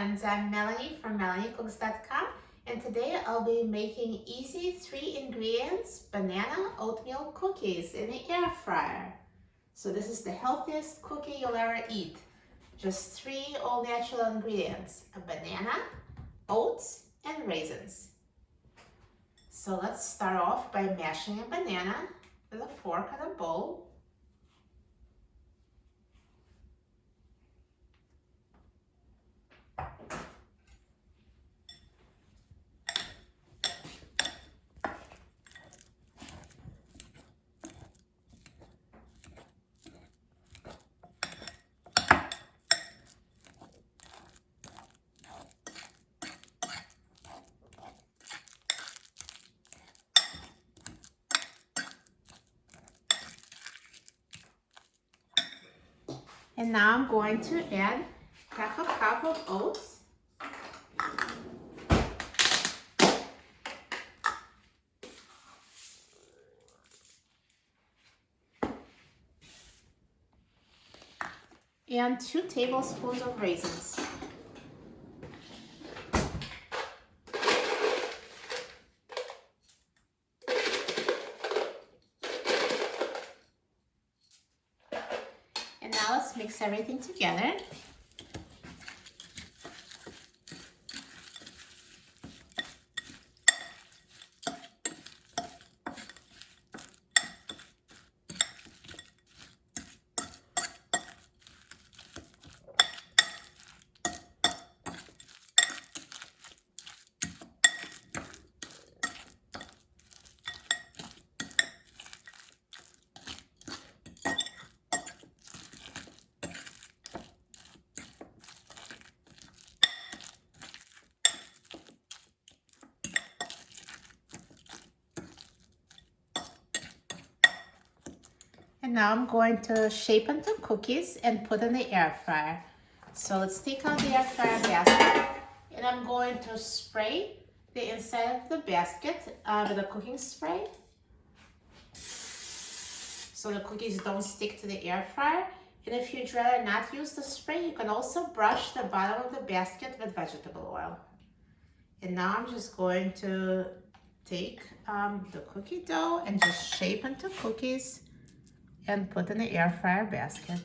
friends, I'm Melanie from MelanieCooks.com, and today I'll be making easy 3 ingredients banana oatmeal cookies in the air fryer. So this is the healthiest cookie you'll ever eat. Just 3 all natural ingredients: a banana, oats, and raisins. So let's start off by mashing a banana with a fork and a bowl. And now I'm going to add half a cup of oats. And 2 tablespoons of raisins. And now let's mix everything together. And now I'm going to shape into cookies and put in the air fryer. So let's take out the air fryer basket, and I'm going to spray the inside of the basket with a cooking spray so the cookies don't stick to the air fryer. And if you'd rather not use the spray, you can also brush the bottom of the basket with vegetable oil. And now I'm just going to take the cookie dough and just shape into cookies and put in the air fryer basket.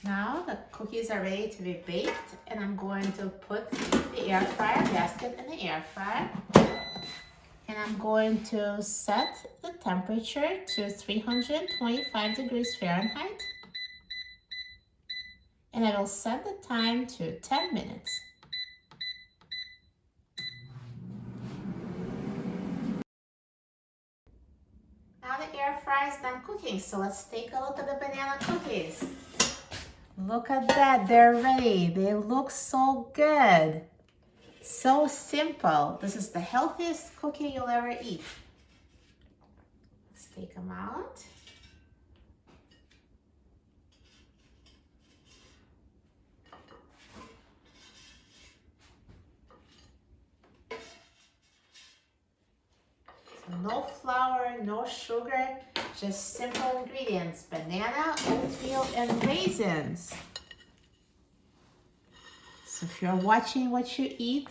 Now the cookies are ready to be baked, and I'm going to put the air fryer basket in the air fryer. And I'm going to set the temperature to 325 degrees Fahrenheit. And I will set the time to 10 minutes. Now the air fryer is done cooking, so let's take a look at the banana cookies. Look at that, they're ready. They look so good. So simple. This is the healthiest cookie you'll ever eat. Let's take them out. So no flour, no sugar, just simple ingredients: banana, oatmeal, and raisins. So if you're watching what you eat,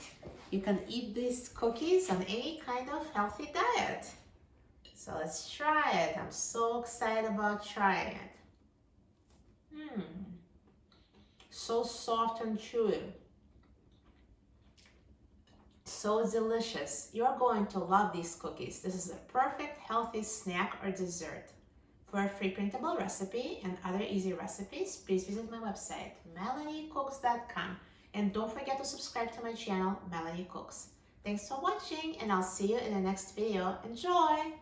you can eat these cookies on any kind of healthy diet. So let's try it. I'm so excited about trying it. So soft and chewy. So delicious. You're going to love these cookies. This is a perfect healthy snack or dessert. For a free printable recipe and other easy recipes, please visit my website, MelanieCooks.com. And don't forget to subscribe to my channel, Melanie Cooks. Thanks for watching, and I'll see you in the next video. Enjoy!